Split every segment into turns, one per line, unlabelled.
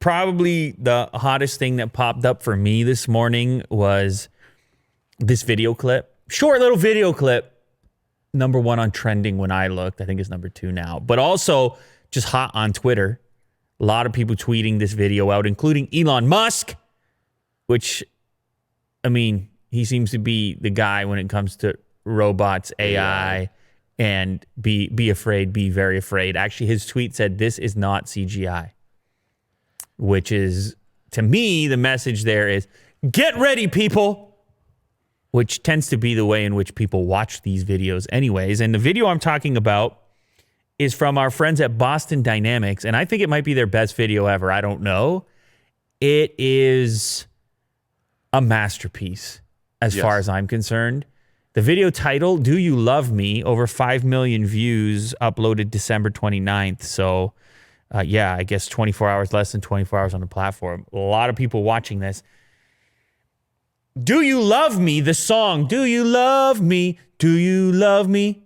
probably the hottest thing that popped up for me this morning was this video clip. Short little video clip. Number 1 on trending when I looked. I think it's number 2 now. But also just hot on Twitter. A lot of people tweeting this video out, including Elon Musk, which, I mean, he seems to be the guy when it comes to robots, AI, and be afraid, be very afraid. Actually, his tweet said, "This is not CGI," which is, to me, the message there is, get ready, people, which tends to be the way in which people watch these videos anyways. And the video I'm talking about is from our friends at Boston Dynamics, and I think it might be their best video ever. I don't know. It is a masterpiece as far as I'm concerned. The video title, Do You Love Me? Over 5 million views, uploaded December 29th. So, yeah, I guess 24 hours, less than 24 hours on the platform. A lot of people watching this. Do You Love Me? The song, Do You Love Me? Do You Love Me?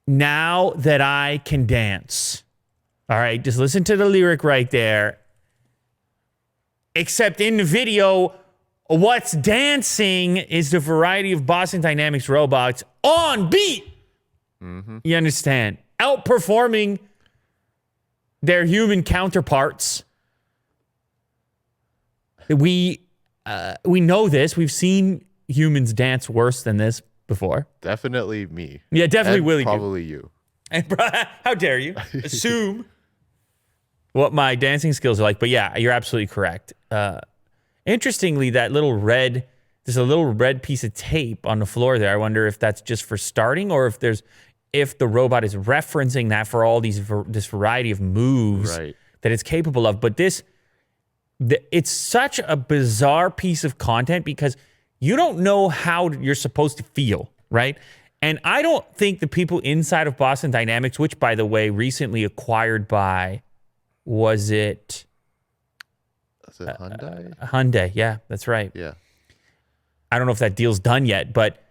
Now That I Can Dance. All right, just listen to the lyric right there. Except in the video, what's dancing is the variety of Boston Dynamics robots on beat. You understand? Outperforming their human counterparts. We know this. We've seen humans dance worse than this before.
Definitely me.
Yeah, definitely
and
Willie.
Probably you.
And how dare you assume what my dancing skills are like? But yeah, you're absolutely correct. Interestingly, there's a little red piece of tape on the floor there. I wonder if that's just for starting, or if the robot is referencing that for all this variety of moves that it's capable of. But it's such a bizarre piece of content because you don't know how you're supposed to feel, right? And I don't think the people inside of Boston Dynamics, which, by the way, recently acquired by, was it
Hyundai?
Hyundai, yeah, that's right.
Yeah.
I don't know if that deal's done yet, but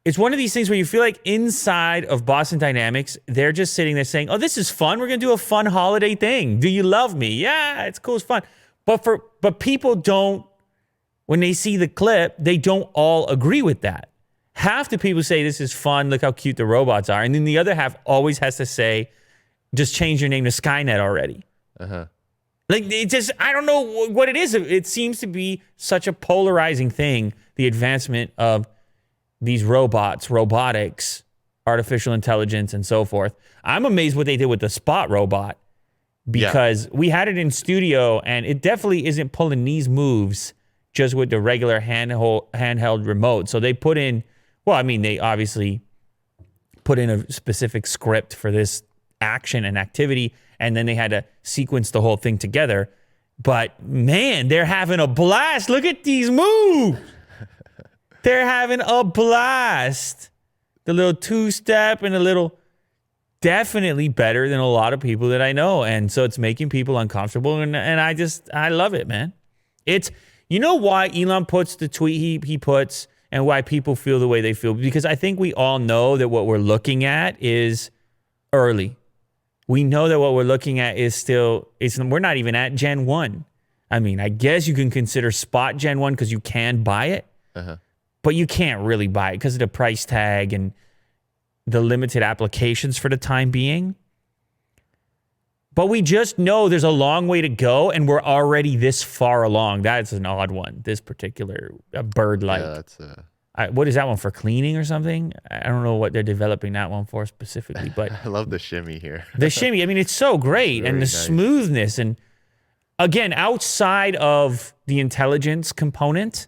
it's one of these things where you feel like inside of Boston Dynamics, they're just sitting there saying, oh, this is fun. We're going to do a fun holiday thing. Do you love me? Yeah, it's cool. It's fun. But people don't, when they see the clip, they don't all agree with that. Half the people say this is fun. Look how cute the robots are. And then the other half always has to say, just change your name to Skynet already. Like, it just, I don't know what it is. It seems to be such a polarizing thing, the advancement of these robots, robotics, artificial intelligence, and so forth. I'm amazed what they did with the Spot robot, because we had it in studio, and it definitely isn't pulling these moves just with the regular handheld remote. So they put in, they obviously put in a specific script for this action and activity, and then they had to sequence the whole thing together. But man, they're having a blast. Look at these moves. They're having a blast. The little two-step and a little, definitely better than a lot of people that I know. And so it's making people uncomfortable. And I love it, man. It's, you know why Elon puts the tweet he puts and why people feel the way they feel? Because I think we all know that what we're looking at is early. We know that what we're looking at is we're not even at Gen 1. I mean, I guess you can consider Spot Gen 1 because you can buy it. But you can't really buy it because of the price tag and the limited applications for the time being. But we just know there's a long way to go, and we're already this far along. That's an odd one, this particular bird-like.
Yeah, that's
what is that one, for cleaning or something? I don't know what they're developing that one for specifically, but
I love the shimmy here.
The shimmy, I mean, it's so great, and the smoothness. And again, outside of the intelligence component,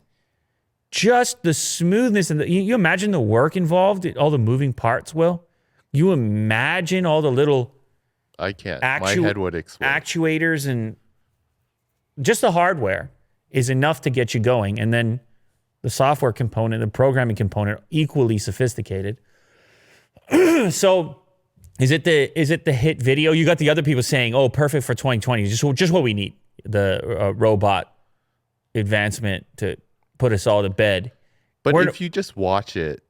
just the smoothness and you imagine the work involved, all the moving parts, Will? You imagine all the little
I can't. My head would explode.
Actuators, and just the hardware is enough to get you going. And then the software component, the programming component, equally sophisticated. So is it the hit video? You got the other people saying, oh, perfect for 2020. Just what we need. The robot advancement to put us all to bed.
But if you just watch it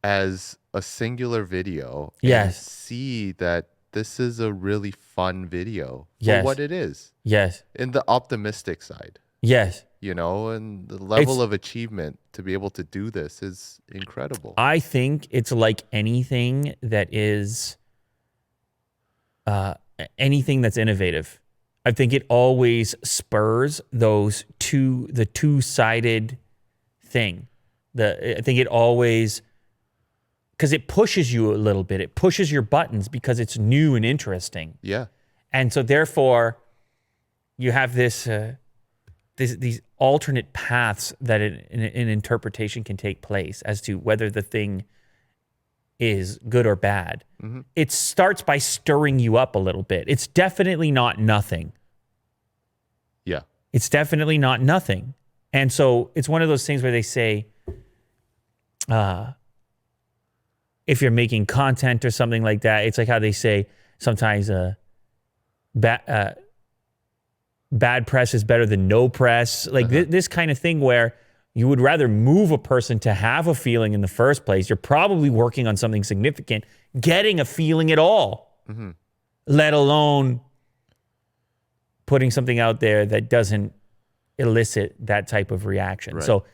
as a singular video and see that this is a really fun video for
Yes.
what it is.
Yes.
In the optimistic side.
Yes.
You know, and the level of achievement to be able to do this is incredible.
I think it's like anything that is anything that's innovative. I think it always spurs the two-sided thing. I think it always, because it pushes you a little bit. It pushes your buttons because it's new and interesting.
Yeah.
And so therefore, you have these alternate paths that an interpretation can take place as to whether the thing is good or bad.
Mm-hmm.
It starts by stirring you up a little bit. It's definitely not nothing.
Yeah.
It's definitely not nothing. And so it's one of those things where they say, if you're making content or something like that, it's like how they say sometimes bad press is better than no press. Like this kind of thing where you would rather move a person to have a feeling in the first place. You're probably working on something significant, getting a feeling at all, let alone putting something out there that doesn't elicit that type of reaction. Right. So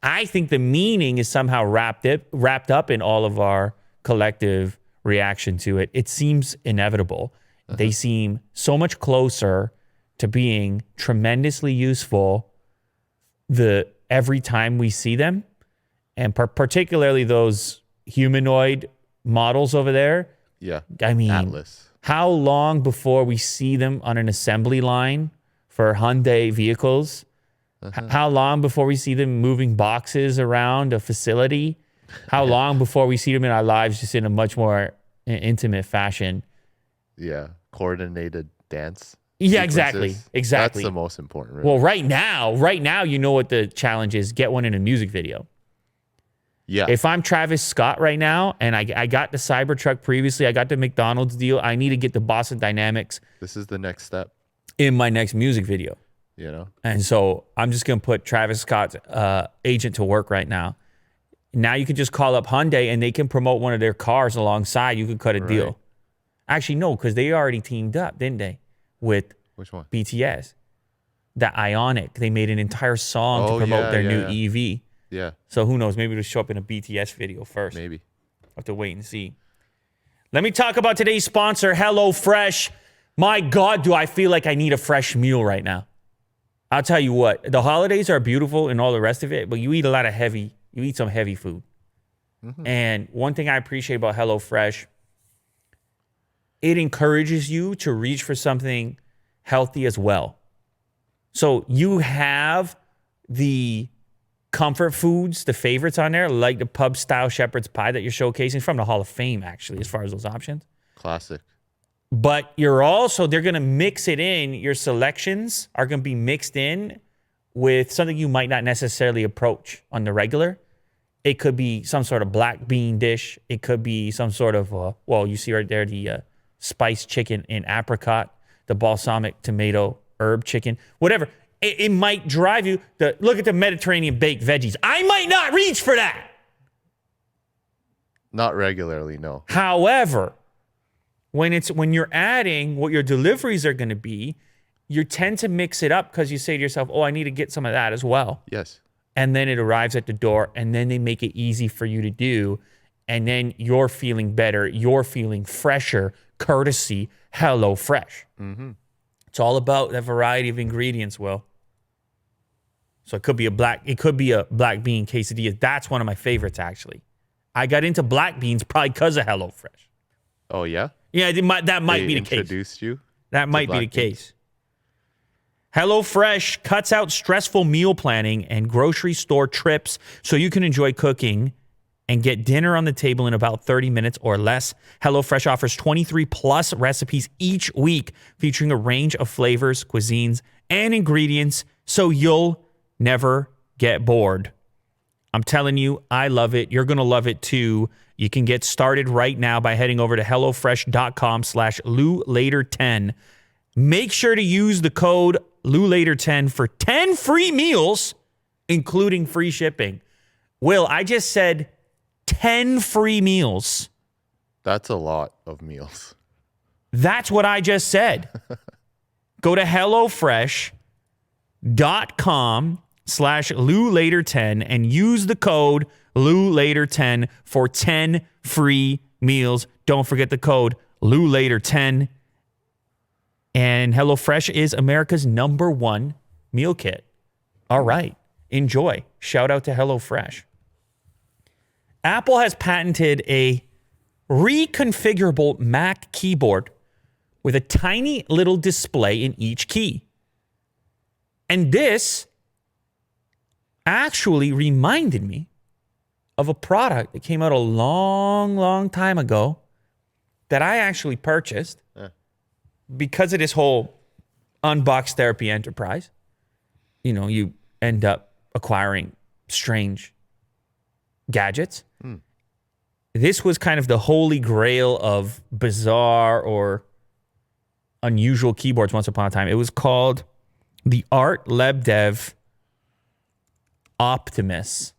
I think the meaning is somehow wrapped up in all of our collective reaction to it. It seems inevitable. They seem so much closer to being tremendously useful every time we see them, and particularly those humanoid models over there.
Yeah.
I mean,
Atlas.
How long before we see them on an assembly line for Hyundai vehicles? How long before we see them moving boxes around a facility? How long before we see them in our lives just in a much more intimate fashion?
Yeah. Coordinated dance.
Yeah,
sequences.
exactly.
That's the most important. Really.
Well, right now, you know what the challenge is. Get one in a music video.
Yeah.
If I'm Travis Scott right now, and I got the Cybertruck previously, I got the McDonald's deal, I need to get the Boston Dynamics.
This is the next step.
In my next music video.
You know?
And so I'm just going to put Travis Scott's agent to work right now. Now you can just call up Hyundai and they can promote one of their cars alongside. You can cut a deal. Actually, no, because they already teamed up, didn't they? With
which one?
BTS. That Ionic. They made an entire song to promote their new EV.
Yeah.
So who knows? Maybe it'll show up in a BTS video first.
Maybe.
I'll have to wait and see. Let me talk about today's sponsor, Hellofresh. My God, do I feel like I need a fresh meal right now. I'll tell you what. The holidays are beautiful and all the rest of it, but you eat some heavy food. And one thing I appreciate about Hellofresh, it encourages you to reach for something healthy as well. So you have the comfort foods, the favorites on there, like the pub-style shepherd's pie that you're showcasing from the Hall of Fame, actually, as far as those options.
Classic.
But they're going to mix it in. Your selections are going to be mixed in with something you might not necessarily approach on the regular. It could be some sort of black bean dish. It could be some sort of, you see right there, the spiced chicken in apricot, the balsamic tomato herb chicken, whatever. It might drive you to look at the Mediterranean baked veggies. I might not reach for that.
Not regularly, no.
However, when you're adding what your deliveries are going to be, you tend to mix it up because you say to yourself, I need to get some of that as well.
Yes.
And then it arrives at the door, and then they make it easy for you to do. And then you're feeling better. You're feeling fresher, courtesy Hellofresh. It's all about that variety of ingredients, Will. So it could be a black bean quesadilla. That's one of my favorites, actually. I got into black beans probably because of Hellofresh.
Oh, yeah?
Yeah, that might be the case.
Introduced you?
That might be the case. HelloFresh cuts out stressful meal planning and grocery store trips so you can enjoy cooking and get dinner on the table in about 30 minutes or less. HelloFresh offers 23 plus recipes each week featuring a range of flavors, cuisines, and ingredients so you'll never get bored. I'm telling you, I love it. You're going to love it too. You can get started right now by heading over to HelloFresh.com/LouLater10. Make sure to use the code LouLater10 for 10 free meals, including free shipping. Will, I just said 10 free meals.
That's a lot of meals.
That's what I just said. Go to HelloFresh.com/LouLater10 and use the code LouLater10 for 10 free meals. Don't forget the code LouLater10. And HelloFresh is America's #1 meal kit. All right. Enjoy. Shout out to HelloFresh. Apple has patented a reconfigurable Mac keyboard with a tiny little display in each key. And this actually reminded me of a product that came out a long, long time ago that I actually purchased because of this whole unbox therapy enterprise. You know, you end up acquiring strange gadgets. This was kind of the holy grail of bizarre or unusual keyboards once upon a time. It was called the Art Lebdev Optimus.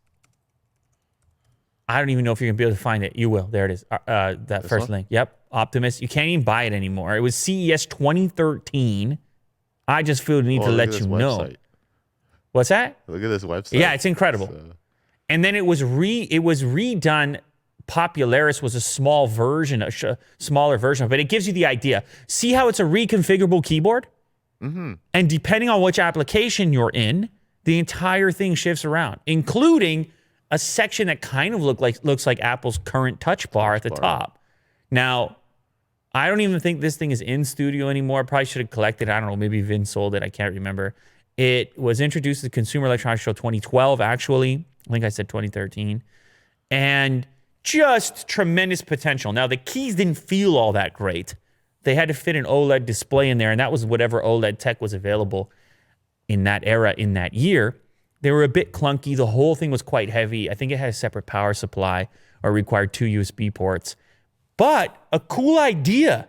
I don't even know if you're going to be able to find it. You will. There it is. That this first link. Yep. Optimus. You can't even buy it anymore. It was CES 2013. I just feel the need to let you know. What's that?
Look at this website.
Yeah, it's incredible. And then it was redone. Popularis was a small version, a smaller version, but it gives you the idea. See how it's a reconfigurable keyboard? Mm-hmm. And depending on which application you're in, the entire thing shifts around, including a section that kind of looks like Apple's current touch bar at the top. Now, I don't even think this thing is in studio anymore. Probably should have collected it. I don't know. Maybe Vin sold it. I can't remember. It was introduced at the Consumer Electronics Show 2012, actually. I think I said 2013. And just tremendous potential. Now, the keys didn't feel all that great. They had to fit an OLED display in there, and that was whatever OLED tech was available in that era, in that year. They were a bit clunky. The whole thing was quite heavy. I think it had a separate power supply or required 2 USB ports. But a cool idea,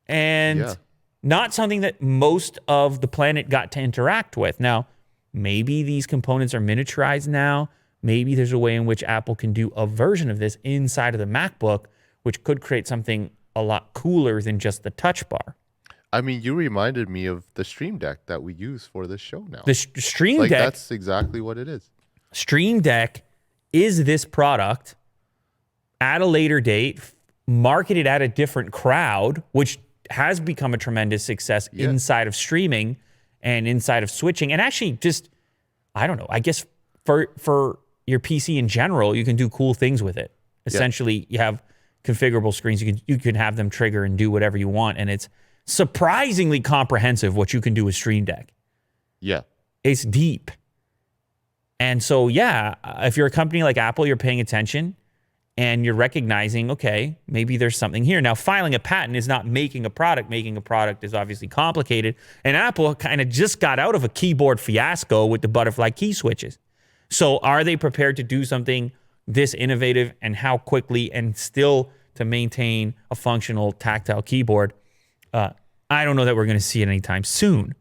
and not something that most of the planet got to interact with. Now, maybe these components are miniaturized now. Maybe there's a way in which Apple can do a version of this inside of the MacBook, which could create something a lot cooler than just the touch bar.
I mean, you reminded me of the Stream Deck that we use for this show now.
The Stream Deck.
That's exactly what it is.
Stream Deck is this product at a later date, marketed at a different crowd, which has become a tremendous success inside of streaming and inside of switching. And actually just, I don't know, I guess for your PC in general, you can do cool things with it. Essentially, you have configurable screens. You can have them trigger and do whatever you want. And it's surprisingly comprehensive what you can do with Stream Deck.
Yeah.
It's deep. And so, if you're a company like Apple, you're paying attention and you're recognizing, okay, maybe there's something here. Now, filing a patent is not making a product. Making a product is obviously complicated. And Apple kind of just got out of a keyboard fiasco with the butterfly key switches. So are they prepared to do something this innovative, and how quickly, and still to maintain a functional tactile keyboard? I don't know that we're going to see it anytime soon,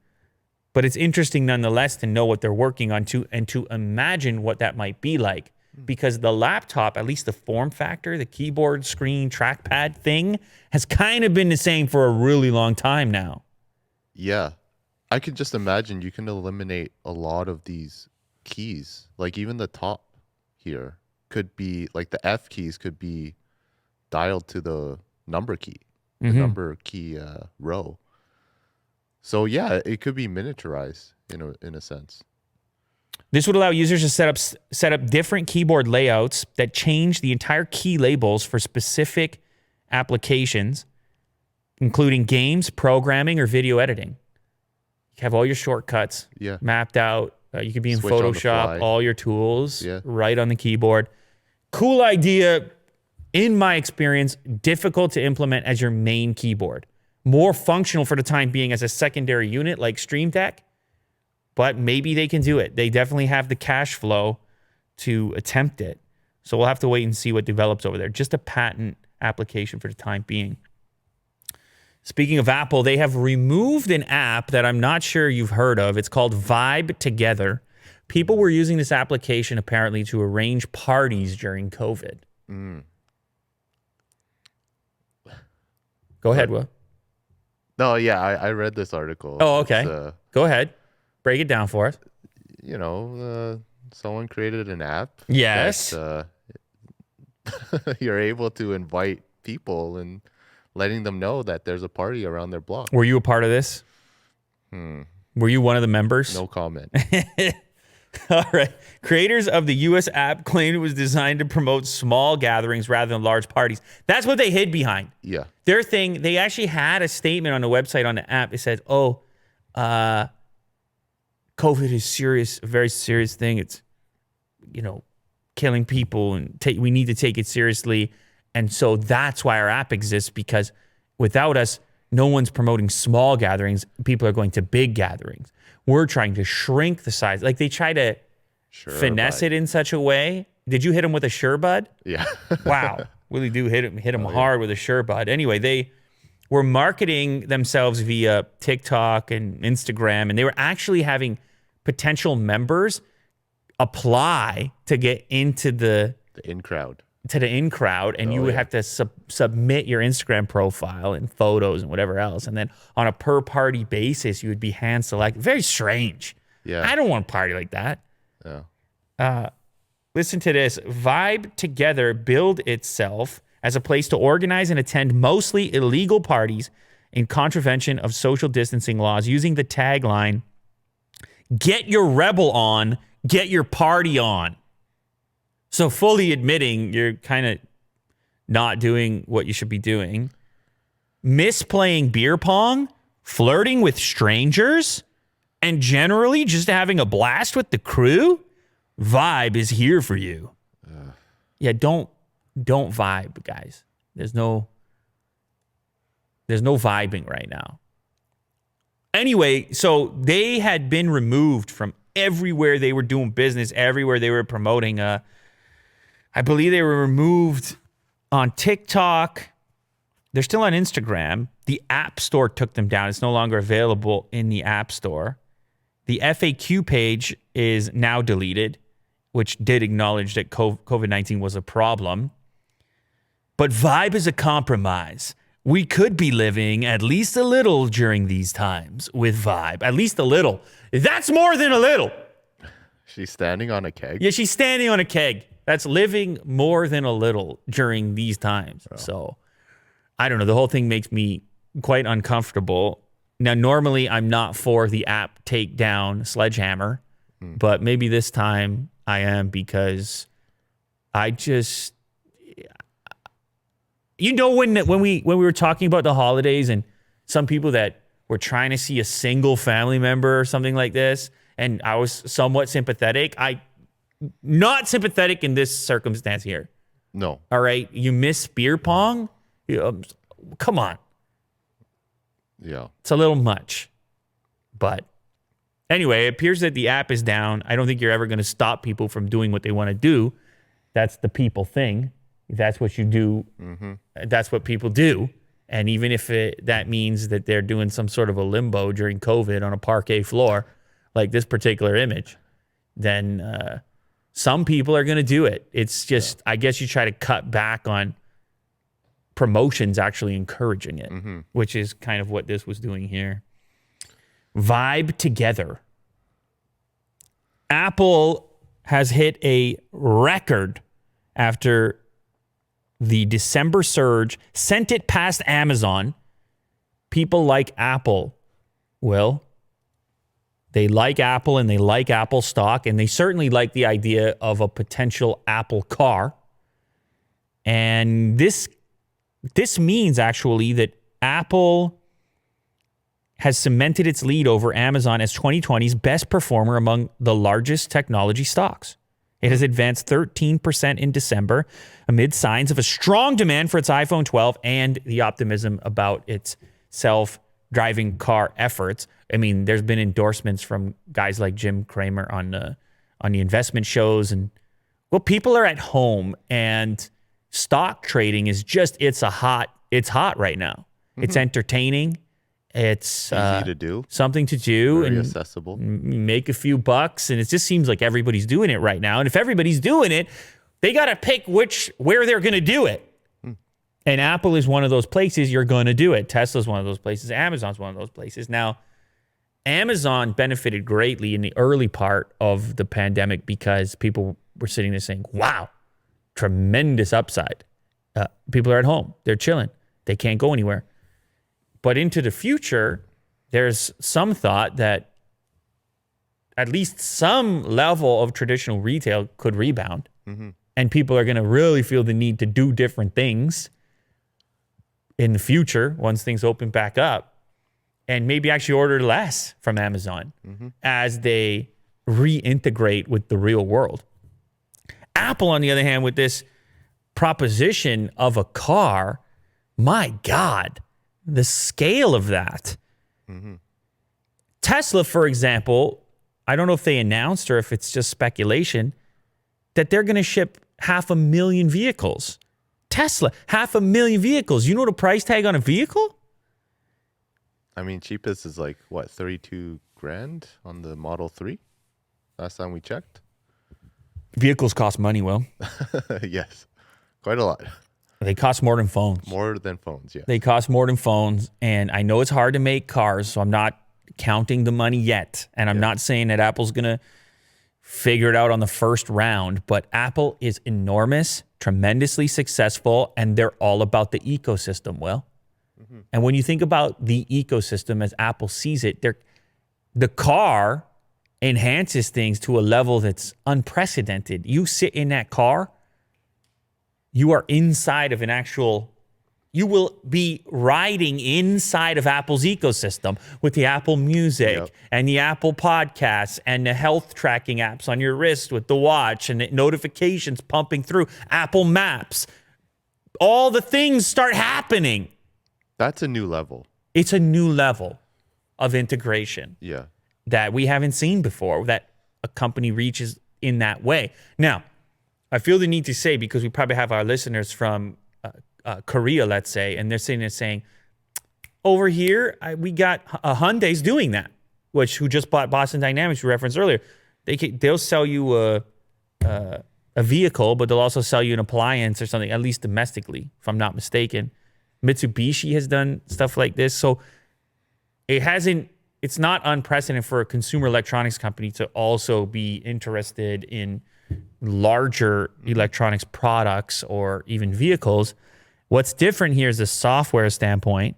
but it's interesting nonetheless to know what they're working on and to imagine what that might be like, because the laptop, at least the form factor, the keyboard, screen, trackpad thing, has kind of been the same for a really long time now.
Yeah. I can just imagine you can eliminate a lot of these keys. Like even the top here could be, like the F keys could be dialed to the number key, the number key row. So yeah, it could be miniaturized in a sense.
This would allow users to set up different keyboard layouts that change the entire key labels for specific applications, including games, programming, or video editing. You have all your shortcuts mapped out. You could be in
Switch
Photoshop, all your tools right on the keyboard. Cool idea. In my experience, difficult to implement as your main keyboard. More functional for the time being as a secondary unit like Stream Deck, but maybe they can do it. They definitely have the cash flow to attempt it. So we'll have to wait and see what develops over there. Just a patent application for the time being. Speaking of Apple, they have removed an app that I'm not sure you've heard of. It's called Vibe Together. People were using this application apparently to arrange parties during COVID. Go ahead, Will.
No, yeah, I read this article.
Oh, okay.
It's,
Go ahead. Break it down for us.
someone created an app
Yes.
that you're able to invite people and letting them know that there's a party around their block.
Were you a part of this? Were you one of the members?
No comment.
All right. Creators of the U.S. app claimed it was designed to promote small gatherings rather than large parties. That's what they hid behind.
Yeah.
Their thing, they actually had a statement on the website on the app. It said, COVID is serious, a very serious thing. It's, killing people, and we need to take it seriously. And so that's why our app exists, because without us, no one's promoting small gatherings. People are going to big gatherings. We're trying to shrink the size. Like, they try to finesse it in such a way. Did you hit them with a sure bud?
Yeah.
Wow. Really do hit them hard with a sure bud. Anyway, they were marketing themselves via TikTok and Instagram, and they were actually having potential members apply to get into the
in crowd.
To the in crowd, and you would have to submit your Instagram profile and photos and whatever else, and then on a per party basis, you would be hand selected. Very strange.
Yeah.
I don't want a party like that.
Yeah.
Listen to this. Vibe Together billed itself as a place to organize and attend mostly illegal parties in contravention of social distancing laws, using the tagline, "Get your rebel on, get your party on." So fully admitting you're kind of not doing what you should be doing. Misplaying beer pong, flirting with strangers, and generally just having a blast with the crew. Vibe is here for you. Yeah, don't vibe, guys. There's no vibing right now. Anyway, so they had been removed from everywhere they were doing business, everywhere they were promoting. I believe they were removed on TikTok. They're still on Instagram. The App Store took them down. It's no longer available in the App Store. The FAQ page is now deleted, which did acknowledge that COVID-19 was a problem. But Vibe is a compromise. We could be living at least a little during these times with Vibe. At least a little. That's more than a little.
She's standing on a keg.
Yeah, she's standing on a keg. That's living more than a little during these times. Oh. So, I don't know. The whole thing makes me quite uncomfortable. Now, normally I'm not for the app takedown sledgehammer, but maybe this time I am, because I just, when we were talking about the holidays and some people that were trying to see a single family member or something like this, and I was somewhat sympathetic. Not sympathetic in this circumstance here.
No.
All right. You miss beer pong? Come on.
Yeah.
It's a little much. But anyway, it appears that the app is down. I don't think you're ever going to stop people from doing what they want to do. That's the people thing. If that's what you do, that's what people do. And even if that means that they're doing some sort of a limbo during COVID on a parquet floor, like this particular image, then some people are going to do it. It's just, I guess you try to cut back on promotions actually encouraging it, which is kind of what this was doing here. Vibe Together. Apple has hit a record after the December surge sent it past Amazon. People like Apple. Well, they like Apple and they like Apple stock, and they certainly like the idea of a potential Apple car. And this means actually that Apple has cemented its lead over Amazon as 2020's best performer among the largest technology stocks. It has advanced 13% in December amid signs of a strong demand for its iPhone 12 and the optimism about its self-driving car efforts. I mean, there's been endorsements from guys like Jim Cramer on the investment shows, and well, people are at home, and stock trading is just it's hot right now. It's entertaining. It's
easy to do,
something to do,
very
and
accessible.
Make a few bucks, and it just seems like everybody's doing it right now. And if everybody's doing it, they got to pick where they're going to do it. And Apple is one of those places you're going to do it. Tesla's one of those places. Amazon's one of those places. Now, Amazon benefited greatly in the early part of the pandemic because people were sitting there saying, wow, tremendous upside. People are at home. They're chilling. They can't go anywhere. But into the future, there's some thought that at least some level of traditional retail could rebound. Mm-hmm. And people are going to really feel the need to do different things in the future once things open back up, and maybe actually order less from Amazon as they reintegrate with the real world. Apple, on the other hand, with this proposition of a car, my God, the scale of that. Mm-hmm. Tesla, for example, I don't know if they announced or if it's just speculation, that they're going to ship 500,000 vehicles. Tesla, 500,000 vehicles. You know the price tag on a vehicle?
I mean, cheapest is like, what, 32 grand on the Model 3? Last time we checked?
Vehicles cost money, Will.
Yes, quite a lot.
They cost more than phones.
More than phones, yeah.
They cost more than phones. And I know it's hard to make cars, so I'm not counting the money yet. And I'm not saying that Apple's going to figure it out on the first round. But Apple is enormous, tremendously successful, and they're all about the ecosystem, Will. Mm-hmm. And when you think about the ecosystem as Apple sees it, the car enhances things to a level that's unprecedented. You sit in that car, you are inside of you will be riding inside of Apple's ecosystem with the Apple Music and the Apple Podcasts and the health tracking apps on your wrist with the watch and the notifications pumping through, Apple Maps. All the things start happening.
That's a new level.
It's a new level of integration.
Yeah.
That we haven't seen before, that a company reaches in that way. Now, I feel the need to say, because we probably have our listeners from Korea, let's say, and they're sitting there saying, over here, we got Hyundai's doing that, who just bought Boston Dynamics, we referenced earlier. They'll sell you a vehicle, but they'll also sell you an appliance or something, at least domestically, if I'm not mistaken. Mitsubishi has done stuff like this. So it's not unprecedented for a consumer electronics company to also be interested in larger electronics products or even vehicles. What's different here is the software standpoint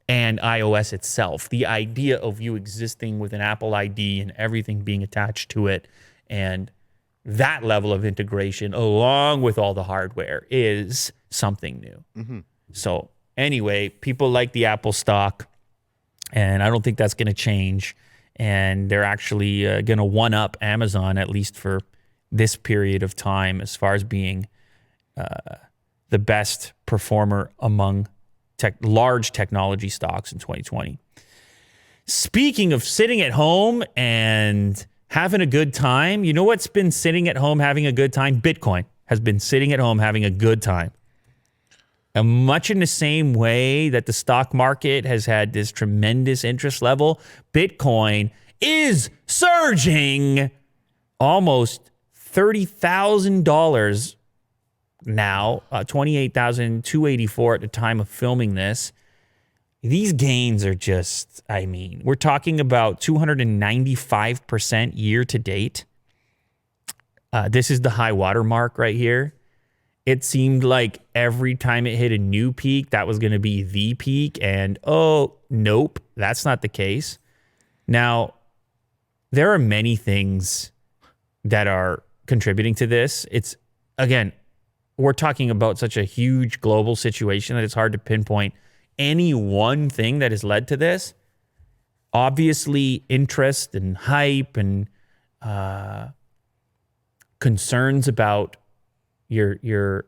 and iOS itself. The idea of you existing with an Apple ID and everything being attached to it, and that level of integration along with all the hardware is something new. Mm-hmm. So anyway, people like the Apple stock, and I don't think that's going to change. And they're actually going to one-up Amazon, at least for this period of time, as far as being the best performer among large technology stocks in 2020. Speaking of sitting at home and having a good time, you know what's been sitting at home having a good time? Bitcoin has been sitting at home having a good time. And much in the same way that the stock market has had this tremendous interest level, Bitcoin is surging almost $30,000 now, $28,284 at the time of filming this. These gains are just, we're talking about 295% year to date. This is the high water mark right here. It seemed like every time it hit a new peak, that was going to be the peak. And, nope, that's not the case. Now, there are many things that are contributing to this. Again, we're talking about such a huge global situation that it's hard to pinpoint any one thing that has led to this. Obviously, interest and hype and concerns about your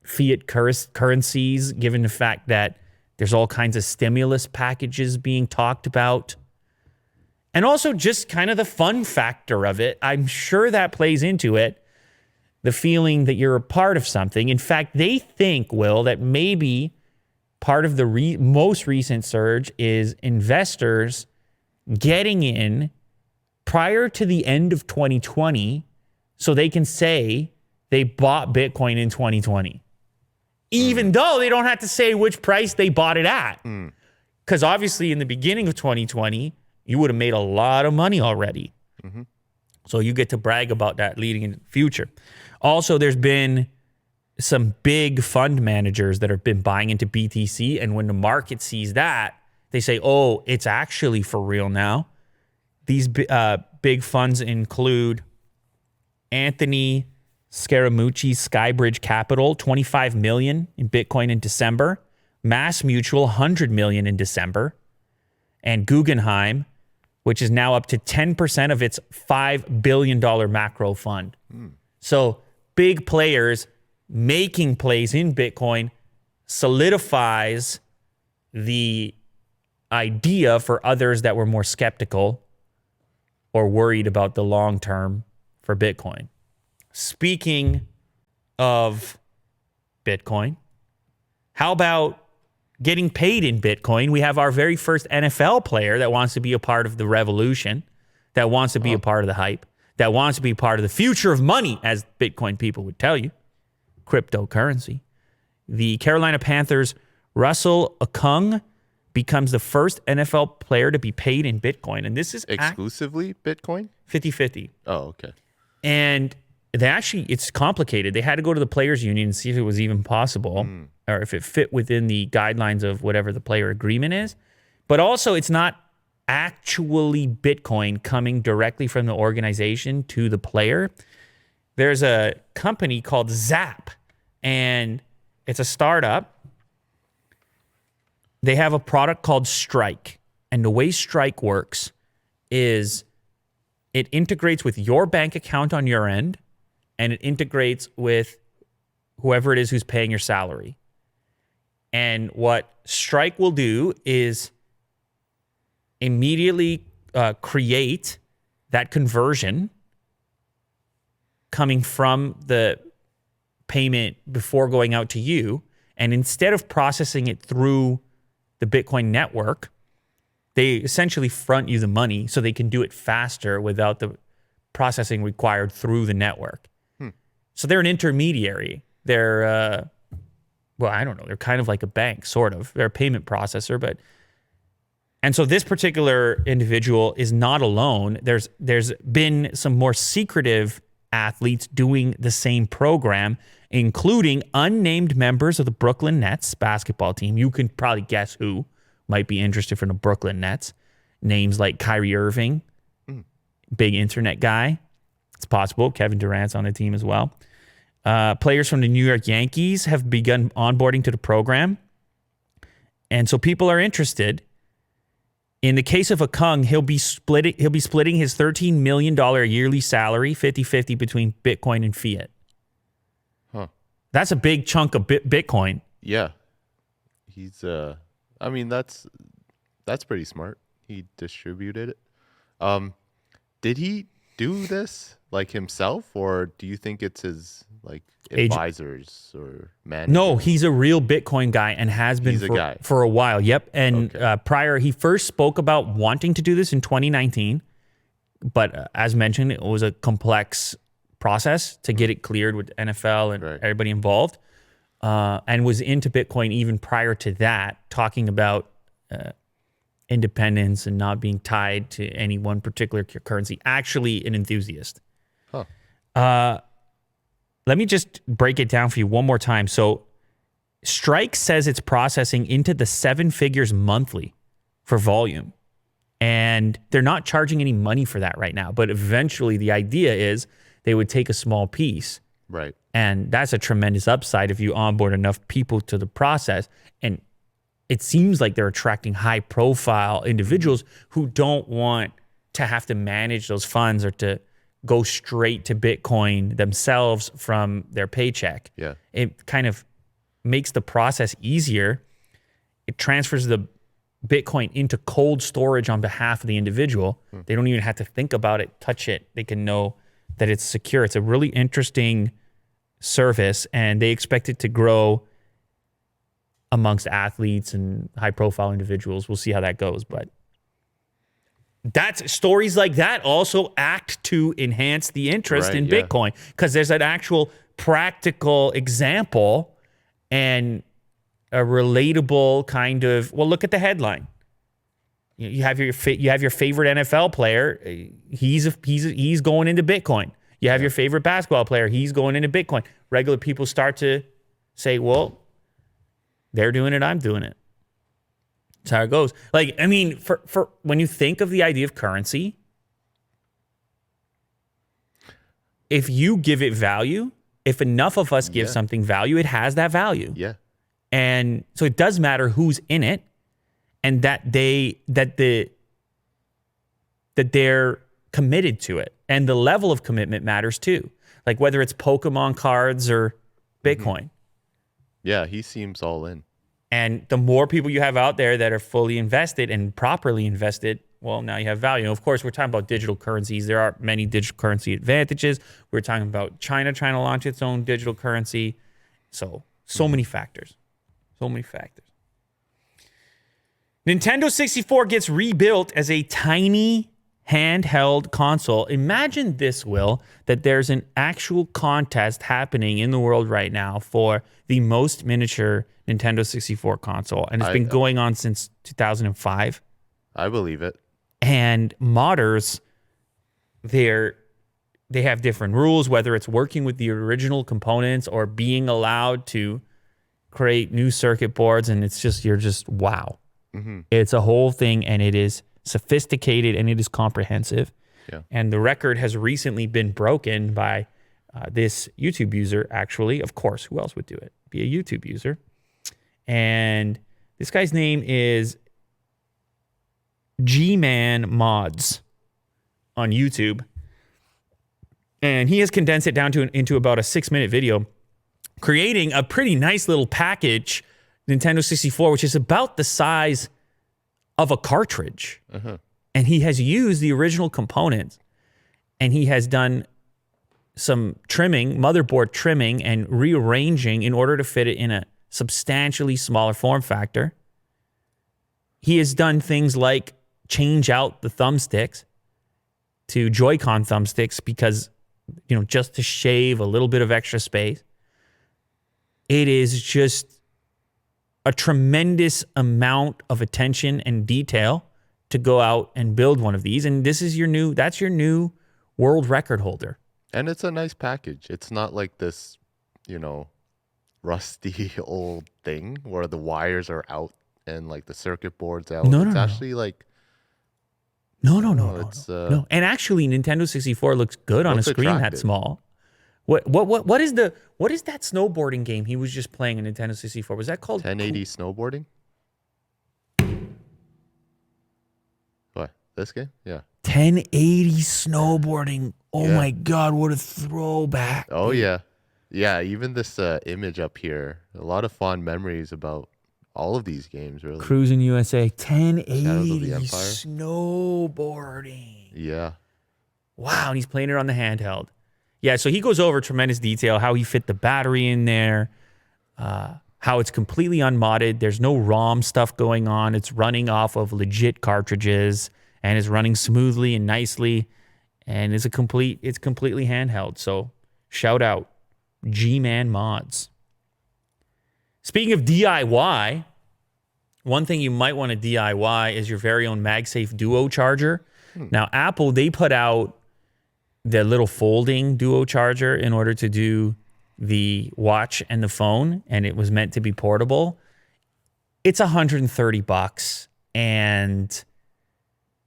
fiat currencies, given the fact that there's all kinds of stimulus packages being talked about. And also just kind of the fun factor of it. I'm sure that plays into it. The feeling that you're a part of something. In fact, they think, Will, that maybe part of the most recent surge is investors getting in prior to the end of 2020 so they can say they bought Bitcoin in 2020. even though they don't have to say which price they bought it at. Because obviously in the beginning of 2020, you would have made a lot of money already. So you get to brag about that leading into the future. Also, there's been some big fund managers that have been buying into BTC. And when the market sees that, they say, oh, it's actually for real now. These big funds include Anthony Scaramucci's Skybridge Capital, $25 million in Bitcoin in December. Mass Mutual, $100 million in December. And Guggenheim, which is now up to 10% of its $5 billion macro fund. So big players making plays in Bitcoin solidifies the idea for others that were more skeptical or worried about the long term for Bitcoin. Speaking of Bitcoin, how about getting paid in Bitcoin? We have our very first NFL player that wants to be a part of the revolution, that wants to be a part of the hype, that wants to be part of the future of money, as Bitcoin people would tell you, cryptocurrency. The Carolina Panthers' Russell Okung becomes the first NFL player to be paid in Bitcoin. And this is
exclusively Bitcoin?
50-50.
Oh, okay.
And it's complicated. They had to go to the players union and see if it was even possible or if it fit within the guidelines of whatever the player agreement is. But also, it's not actually Bitcoin coming directly from the organization to the player. There's a company called Zap, and it's a startup. They have a product called Strike. And the way Strike works is it integrates with your bank account on your end, and it integrates with whoever it is who's paying your salary. And what Strike will do is immediately create that conversion coming from the payment before going out to you. And instead of processing it through the Bitcoin network, they essentially front you the money so they can do it faster without the processing required through the network. So they're an intermediary. They're, well, I don't know. They're kind of like a bank, sort of. They're a payment processor, and so this particular individual is not alone. There's been some more secretive athletes doing the same program, including unnamed members of the Brooklyn Nets basketball team. You can probably guess who might be interested from the Brooklyn Nets. Names like Kyrie Irving, big internet guy. It's possible. Kevin Durant's on the team as well. Players from the New York Yankees have begun onboarding to the program. And so people are interested. In the case of Okung, he'll be splitting his $13 million yearly salary 50-50 between Bitcoin and fiat. That's a big chunk of Bitcoin.
Yeah. He's I mean that's pretty smart. He distributed it. Did he do this like himself, or do you think it's his like advisors or managers?
No, he's a real Bitcoin guy and has been for a while. Yep. And prior, he first spoke about wanting to do this in 2019. But as mentioned, it was a complex process to get it cleared with NFL and everybody involved. And was into Bitcoin even prior to that, talking about independence and not being tied to any one particular currency. Actually an enthusiast. Let me just break it down for you one more time. So Strike says it's processing into the 7 figures monthly for volume. And they're not charging any money for that right now. But eventually the idea is they would take a small piece.
Right.
And that's a tremendous upside if you onboard enough people to the process. And it seems like they're attracting high profile individuals who don't want to have to manage those funds or to go straight to Bitcoin themselves from their paycheck.
Yeah.
It kind of makes the process easier. It transfers the Bitcoin into cold storage on behalf of the individual. They don't even have to think about it, touch it. They can know that it's secure. It's a really interesting service, and they expect it to grow amongst athletes and high-profile individuals. We'll see how that goes, but that's stories like that also act to enhance the interest in Bitcoin, because there's an actual practical example and a relatable kind of, well, look at the headline. You have your favorite NFL player. He's going into Bitcoin. You have your favorite basketball player. He's going into Bitcoin. Regular people start to say, well, they're doing it. I'm doing it. That's how it goes. Like, I mean, for when you think of the idea of currency, if you give it value, if enough of us give something value, it has that value.
Yeah.
And so it does matter who's in it, and that they're committed to it. And the level of commitment matters too. Like whether it's Pokemon cards or Bitcoin.
Yeah, he seems all in.
And the more people you have out there that are fully invested and properly invested, well, now you have value. And of course, we're talking about digital currencies. There are many digital currency advantages. We're talking about China trying to launch its own digital currency. So many factors. So many factors. Nintendo 64 gets rebuilt as a tiny handheld console. Imagine this, Will, that there's an actual contest happening in the world right now for the most miniature Nintendo 64 console. And it's been going on since 2005.
I believe it.
And modders, they have different rules, whether it's working with the original components or being allowed to create new circuit boards. And it's just, you're just, wow. Mm-hmm. It's a whole thing, and it is sophisticated and it is comprehensive. Yeah. And the record has recently been broken by this YouTube user, actually. Of course, who else would do it? Be a YouTube user. And this guy's name is G-Man Mods on YouTube. And he has condensed it down into about a 6-minute video, creating a pretty nice little package, Nintendo 64, which is about the size of a cartridge. Uh-huh. And he has used the original components, and he has done some trimming, motherboard trimming and rearranging in order to fit it in a substantially smaller form factor. He has done things like change out the thumbsticks to Joy-Con thumbsticks because, just to shave a little bit of extra space. It is just a tremendous amount of attention and detail to go out and build one of these. And this is that's your new world record holder.
And it's a nice package. It's not like this, rusty old thing where the wires are out and like the circuit board's out.
No,
it's actually like
No. And actually, Nintendo 64 looks good on a screen that small. What is that snowboarding game he was just playing in Nintendo 64? Was that called
1080 snowboarding? What? This game? Yeah.
1080 snowboarding. Oh my God, what a throwback.
Oh yeah. Yeah, even this image up here, a lot of fond memories about all of these games, really.
Cruising USA, 1080 snowboarding.
Yeah.
Wow, and he's playing it on the handheld. Yeah, so he goes over tremendous detail, how he fit the battery in there, how it's completely unmodded. There's no ROM stuff going on. It's running off of legit cartridges, and it's running smoothly and nicely, and it's completely handheld. So shout out G-Man Mods. Speaking of DIY, one thing you might want to DIY is your very own MagSafe Duo Charger. Now, Apple, they put out the little folding Duo Charger in order to do the watch and the phone, and it was meant to be portable. It's $130, and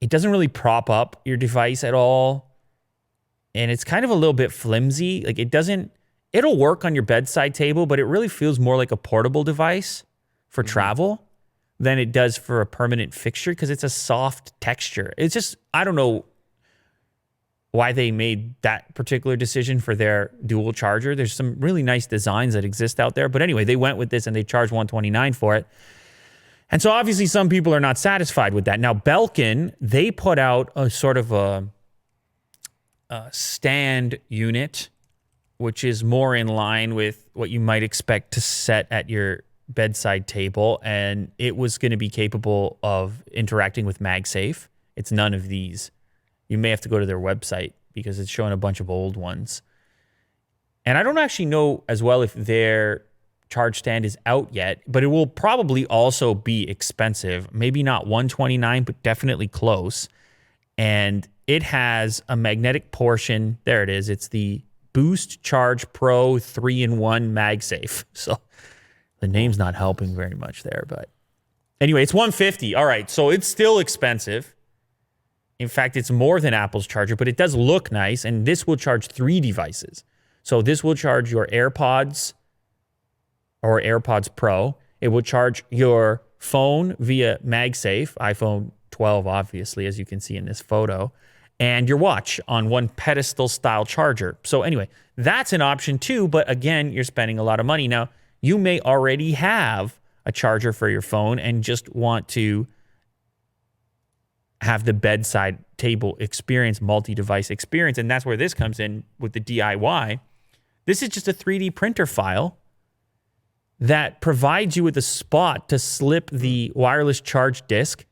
it doesn't really prop up your device at all, and it's kind of a little bit flimsy. Like it'll work on your bedside table, but it really feels more like a portable device for travel than it does for a permanent fixture because it's a soft texture. It's just, I don't know why they made that particular decision for their dual charger. There's some really nice designs that exist out there. But anyway, they went with this and they charged $129 for it. And so obviously some people are not satisfied with that. Now, Belkin, they put out a sort of a stand unit, which is more in line with what you might expect to set at your bedside table. And it was going to be capable of interacting with MagSafe. It's none of these. You may have to go to their website because it's showing a bunch of old ones. And I don't actually know as well if their charge stand is out yet, but it will probably also be expensive. Maybe not $129, but definitely close. And it has a magnetic portion. There it is. It's the Boost Charge Pro 3-in-1 MagSafe. So the name's not helping very much there, but anyway, it's $150. All right, so it's still expensive. In fact, it's more than Apple's charger, but it does look nice, and this will charge 3 devices. So this will charge your AirPods or AirPods Pro. It will charge your phone via MagSafe, iPhone 12, obviously, as you can see in this photo, and your watch on one pedestal-style charger. So anyway, that's an option too, but again, you're spending a lot of money. Now, you may already have a charger for your phone and just want to have the bedside table experience, multi-device experience, and that's where this comes in with the DIY. This is just a 3D printer file that provides you with a spot to slip the wireless charge disc,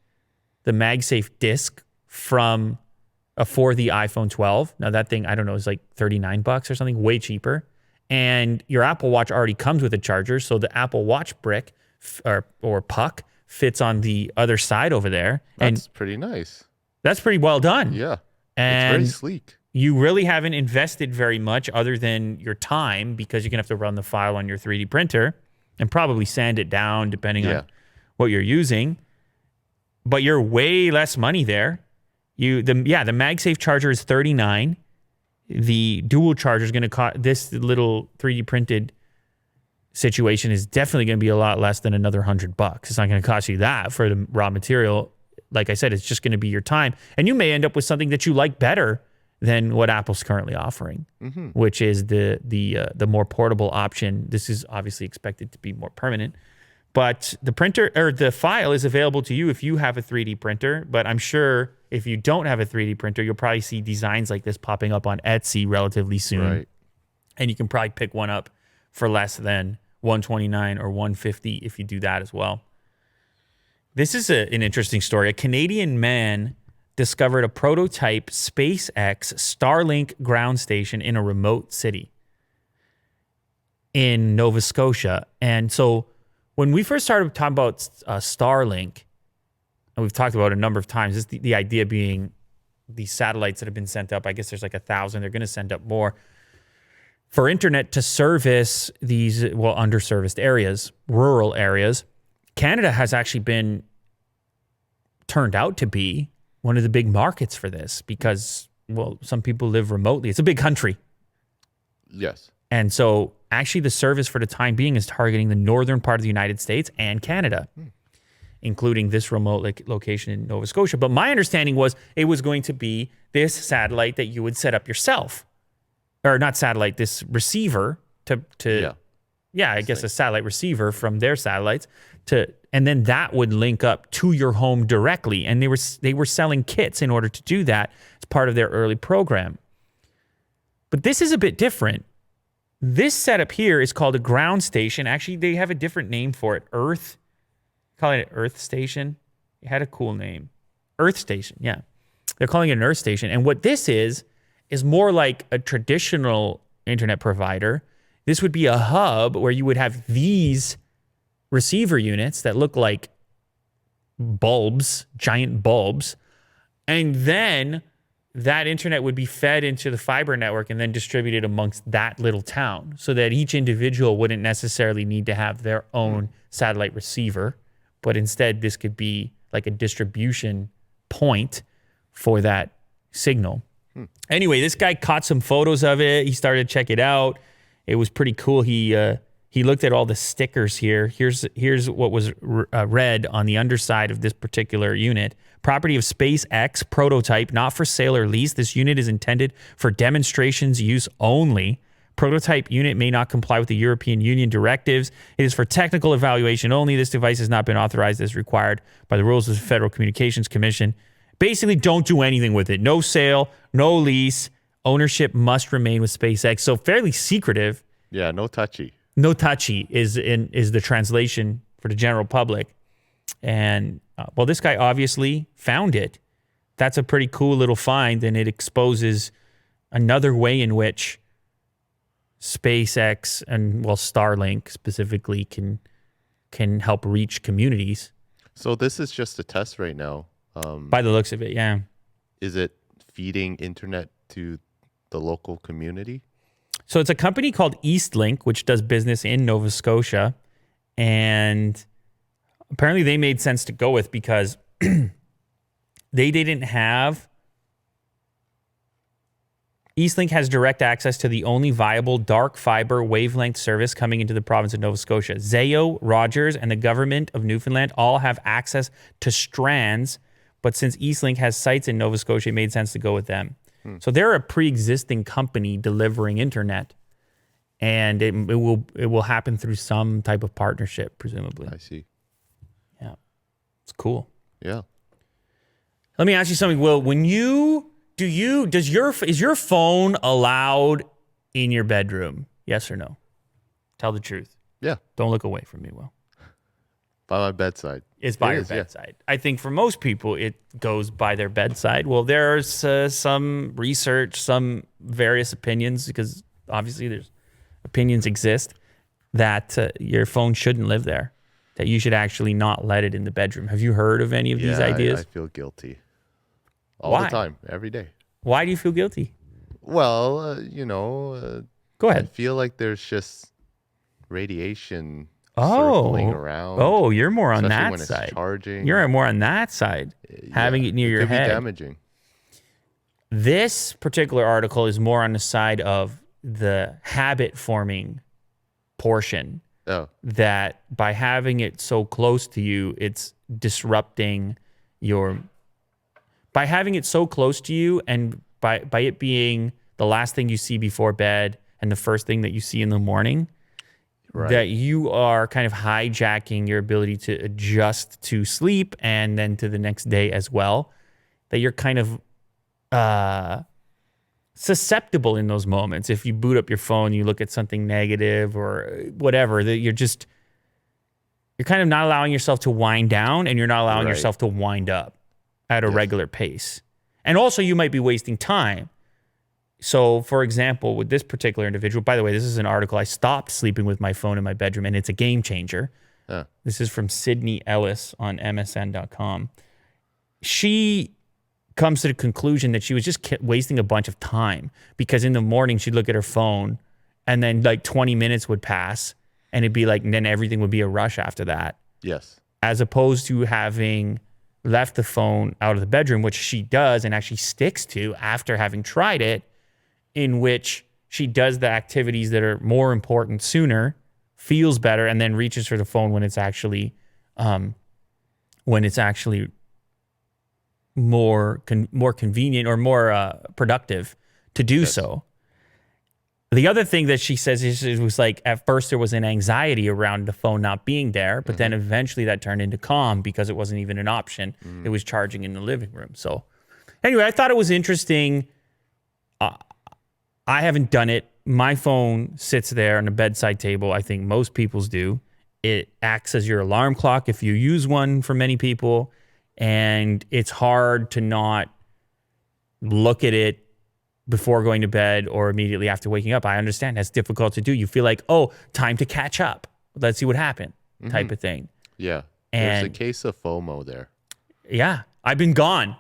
the MagSafe disc, for the iPhone 12. Now that thing, I don't know, is like $39 or something, way cheaper. And your Apple Watch already comes with a charger, so the Apple Watch brick or puck fits on the other side over there.
That's pretty nice.
That's pretty well done.
Yeah.
And
it's very sleek.
You really haven't invested very much other than your time, because you're going to have to run the file on your 3D printer and probably sand it down depending on what you're using. But you're way less money there. The MagSafe charger is $39. The dual charger is going to cost, this little 3D printed situation is definitely going to be a lot less than another $100. It's not going to cost you that for the raw material. Like I said, it's just going to be your time. And you may end up with something that you like better than what Apple's currently offering, which is the more portable option. This is obviously expected to be more permanent. But the printer or the file is available to you if you have a 3D printer. But I'm sure if you don't have a 3D printer, you'll probably see designs like this popping up on Etsy relatively soon.
Right.
And you can probably pick one up for less than $129 or $150 if you do that as well. This is an interesting story. A Canadian man discovered a prototype SpaceX Starlink ground station in a remote city in Nova Scotia. And so when we first started talking about Starlink, and we've talked about it a number of times, is the idea being these satellites that have been sent up. I guess there's like 1,000. They're going to send up more for internet to service these, underserviced areas, rural areas. Canada has actually been turned out to be one of the big markets for this because, some people live remotely. It's a big country.
Yes.
And so actually the service for the time being is targeting the northern part of the United States and Canada, including this remote location in Nova Scotia. But my understanding was it was going to be this satellite that you would set up yourself. Or not satellite, this receiver I guess a satellite receiver from their satellites and then that would link up to your home directly. And they were selling kits in order to do that as part of their early program. But this is a bit different. This setup here is called a ground station. Actually, they have a different name for it. Calling it Earth Station. It had a cool name. Earth Station, yeah. They're calling it an Earth Station. And what this is more like a traditional internet provider. This would be a hub where you would have these receiver units that look like bulbs, giant bulbs. And then that internet would be fed into the fiber network and then distributed amongst that little town so that each individual wouldn't necessarily need to have their own satellite receiver, but instead this could be like a distribution point for that signal. Anyway, this guy caught some photos of it. He started to check it out. It was pretty cool. He looked at all the stickers here. Here's what was read on the underside of this particular unit. Property of SpaceX, prototype, not for sale or lease. This unit is intended for demonstrations use only. Prototype unit may not comply with the European Union directives. It is for technical evaluation only. This device has not been authorized as required by the rules of the Federal Communications Commission. Basically, don't do anything with it. No sale, no lease. Ownership must remain with SpaceX. So fairly secretive.
Yeah, no touchy.
No touchy is the translation for the general public. And, this guy obviously found it. That's a pretty cool little find, and it exposes another way in which SpaceX and Starlink specifically can help reach communities.
So this is just a test right now.
By the looks of it, yeah.
Is it feeding internet to the local community?
So it's a company called Eastlink, which does business in Nova Scotia. And apparently they made sense to go with because they didn't have... Eastlink has direct access to the only viable dark fiber wavelength service coming into the province of Nova Scotia. Zayo, Rogers, and the government of Newfoundland all have access to strands, but since Eastlink has sites in Nova Scotia, it made sense to go with them. So they're a pre-existing company delivering internet, and it will happen through some type of partnership, presumably.
I see.
Yeah, it's cool.
Yeah.
Let me ask you something, Will. When is your phone allowed in your bedroom? Yes or no? Tell the truth.
Yeah.
Don't look away from me, Will.
By my bedside.
It's by your bedside. Yeah. I think for most people, it goes by their bedside. Well, there's some research, some various opinions, because obviously there's opinions exist that your phone shouldn't live there, that you should actually not let it in the bedroom. Have you heard of any of these ideas?
I feel guilty. All
Why?
the time, every day.
Why do you feel guilty?
Well,
Go ahead.
I feel like there's just radiation circling around.
Oh, you're more on
especially
that
when
side.
It's charging.
You're more on that side, having it near your head.
It could be damaging.
This particular article is more on the side of the habit-forming portion.
Oh.
That by having it so close to you, it's disrupting your... By having it so close to you and by it being the last thing you see before bed and the first thing that you see in the morning, right, that you are kind of hijacking your ability to adjust to sleep and then to the next day as well, that you're kind of susceptible in those moments. If you boot up your phone, you look at something negative or whatever, that you're kind of not allowing yourself to wind down and you're not allowing yourself to wind up at a regular pace. And also you might be wasting time. So for example, with this particular individual, by the way, this is an article, I stopped sleeping with my phone in my bedroom and it's a game changer. This is from Sydney Ellis on MSN.com. She comes to the conclusion that she was just wasting a bunch of time because in the morning she'd look at her phone and then like 20 minutes would pass and it'd be like, and then everything would be a rush after that.
Yes.
As opposed to having left the phone out of the bedroom, which she does and actually sticks to after having tried it, in which she does the activities that are more important sooner, feels better, and then reaches for the phone when it's actually more convenient or more productive to do so. The other thing that she says is it was like at first there was an anxiety around the phone not being there, but then eventually that turned into calm because it wasn't even an option. It was charging in the living room. So anyway, I thought it was interesting. I haven't done it. My phone sits there on the bedside table. I think most people's do. It acts as your alarm clock if you use one for many people. And it's hard to not look at it before going to bed or immediately after waking up. I understand that's difficult to do. You feel like, oh, time to catch up. Let's see what happened type of thing.
Yeah.
And
there's a case of FOMO there.
Yeah. I've been gone.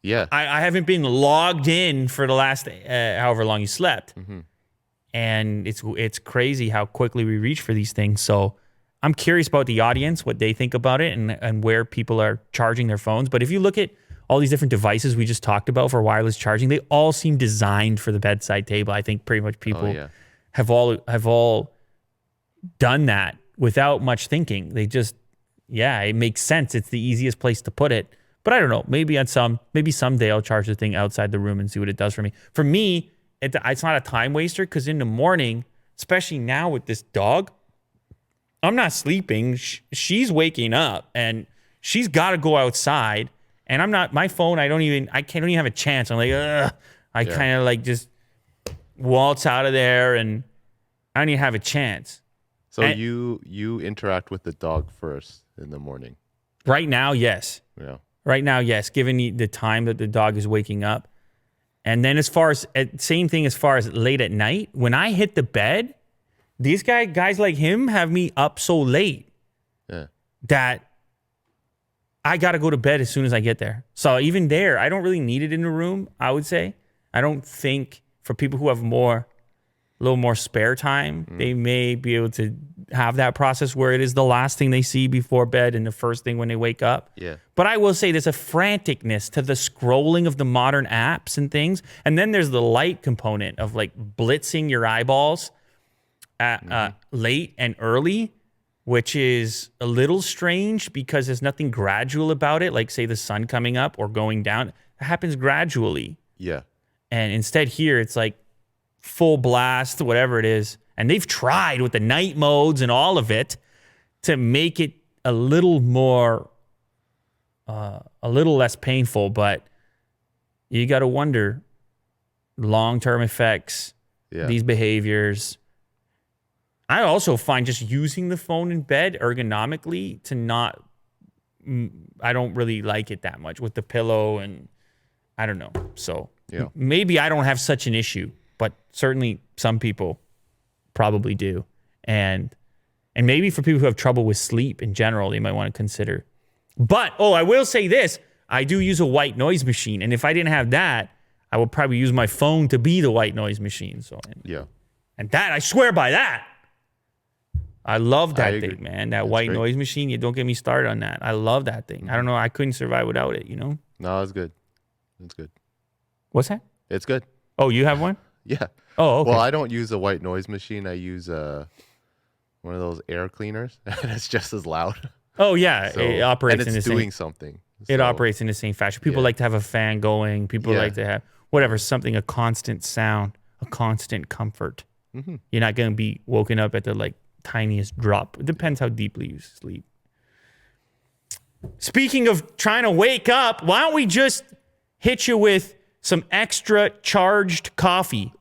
Yeah.
I haven't been logged in for the last however long you slept. And it's crazy how quickly we reach for these things. So I'm curious about the audience, what they think about it and where people are charging their phones. But if you look at all these different devices we just talked about for wireless charging, they all seem designed for the bedside table. I think pretty much people have all done that without much thinking. They just, it makes sense. It's the easiest place to put it. But I don't know. Maybe someday I'll charge the thing outside the room and see what it does for me. For me, it's not a time waster because in the morning, especially now with this dog, I'm not sleeping. She's waking up and she's got to go outside. And I'm not, my phone, I don't even have a chance. I'm like, ugh. I kind of like just waltz out of there and I don't even have a chance.
So you interact with the dog first in the morning?
Right now, yes.
Yeah.
Right now, yes. Given the time that the dog is waking up. And then as far as same thing as far as late at night, when I hit the bed, these guys like him have me up so late that I got to go to bed as soon as I get there. So even there, I don't really need it in the room, I would say. I don't think for people who have a little more spare time, they may be able to have that process where it is the last thing they see before bed and the first thing when they wake up.
Yeah.
But I will say there's a franticness to the scrolling of the modern apps and things. And then there's the light component of like blitzing your eyeballs at late and early, which is a little strange because there's nothing gradual about it. Like say the sun coming up or going down, it happens gradually.
Yeah.
And instead here, it's like full blast, whatever it is. And they've tried with the night modes and all of it to make it a little more, a little less painful. But you got to wonder long-term effects, these behaviors. I also find just using the phone in bed ergonomically I don't really like it that much with the pillow and I don't know. So maybe I don't have such an issue, but certainly some people probably do. And maybe for people who have trouble with sleep in general, they might want to consider. But, I will say this. I do use a white noise machine. And if I didn't have that, I would probably use my phone to be the white noise machine. So and that, I swear by that. I love that thing, man. That white noise machine. You don't get me started on that. I love that thing. I don't know. I couldn't survive without it,
No, it's good. It's good.
What's that?
It's good.
Oh, you have one?
Yeah.
Oh, okay.
Well, I don't use a white noise machine. I use one of those air cleaners, and it's just as loud.
Oh, yeah. So, it operates
and
in the
it's
same...
doing something.
It operates in the same fashion. People like to have a fan going. People like to have something, a constant sound, a constant comfort. Mm-hmm. You're not going to be woken up at the tiniest drop. It depends how deeply you sleep. Speaking of trying to wake up, why don't we just hit you with some extra charged coffee?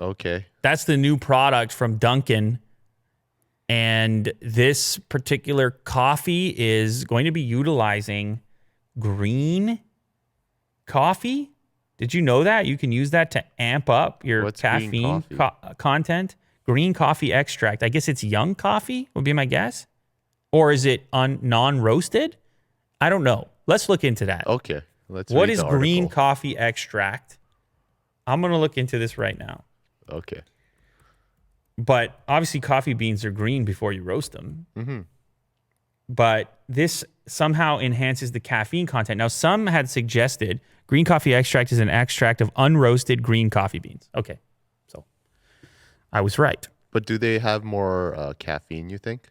Okay.
That's the new product from Dunkin'. And this particular coffee is going to be utilizing green coffee. Did you know that? You can use that to amp up your caffeine content. Green coffee extract. I guess it's young coffee would be my guess. Or is it non-roasted? I don't know. Let's look into that.
Okay.
What is green coffee extract? I'm going to look into this right now.
Okay.
But obviously coffee beans are green before you roast them.
Mm-hmm.
But this somehow enhances the caffeine content. Now, some had suggested green coffee extract is an extract of unroasted green coffee beans. Okay. So I was right.
But do they have more caffeine, you think?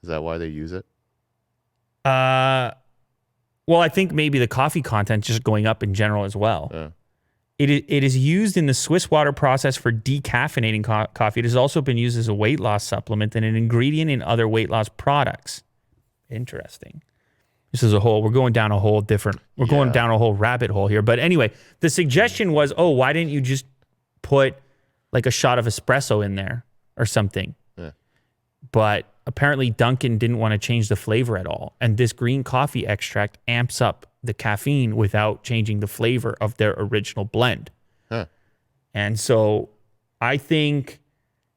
Is that why they use it?
Well, I think maybe the coffee content just going up in general as well.
Yeah.
It is used in the Swiss water process for decaffeinating coffee. It has also been used as a weight loss supplement and an ingredient in other weight loss products. Interesting. This is we're going down a whole rabbit hole here. But anyway, the suggestion was, why didn't you just put like a shot of espresso in there or something?
Yeah.
But apparently Dunkin' didn't want to change the flavor at all. And this green coffee extract amps up the caffeine without changing the flavor of their original blend.
Huh.
And so I think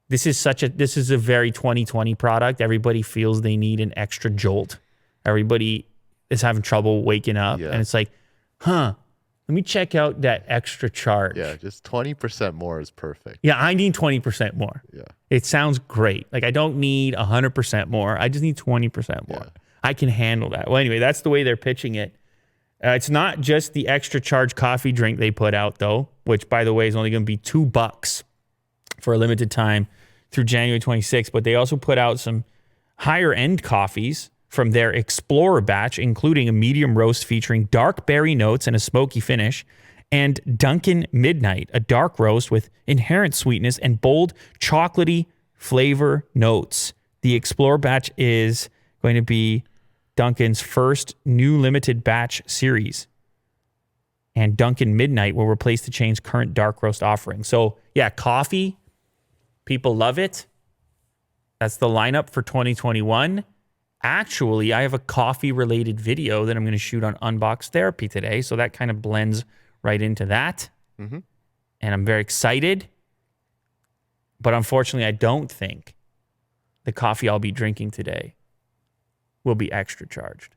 this is a very 2020 product. Everybody feels they need an extra jolt. Everybody is having trouble waking up. Yeah. And it's like, let me check out that extra charge.
Yeah, just 20% more is perfect.
Yeah, I need 20% more.
Yeah.
It sounds great. Like I don't need 100% more. I just need 20% more. Yeah. I can handle that. Well, anyway, that's the way they're pitching it. It's not just the extra charge coffee drink they put out, though, which, by the way, is only going to be $2 for a limited time through January 26th. But they also put out some higher-end coffees from their Explorer batch, including a medium roast featuring dark berry notes and a smoky finish, and Dunkin' Midnight, a dark roast with inherent sweetness and bold chocolatey flavor notes. The Explorer batch is going to be Dunkin's first new limited batch series. And Dunkin' Midnight will replace the chain's current dark roast offering. So, yeah, coffee, people love it. That's the lineup for 2021. actually, I have a coffee-related video that I'm going to shoot on Unbox Therapy today, so that kind of blends right into that.
Mm-hmm.
And I'm very excited. But unfortunately, I don't think the coffee I'll be drinking today will be extra charged.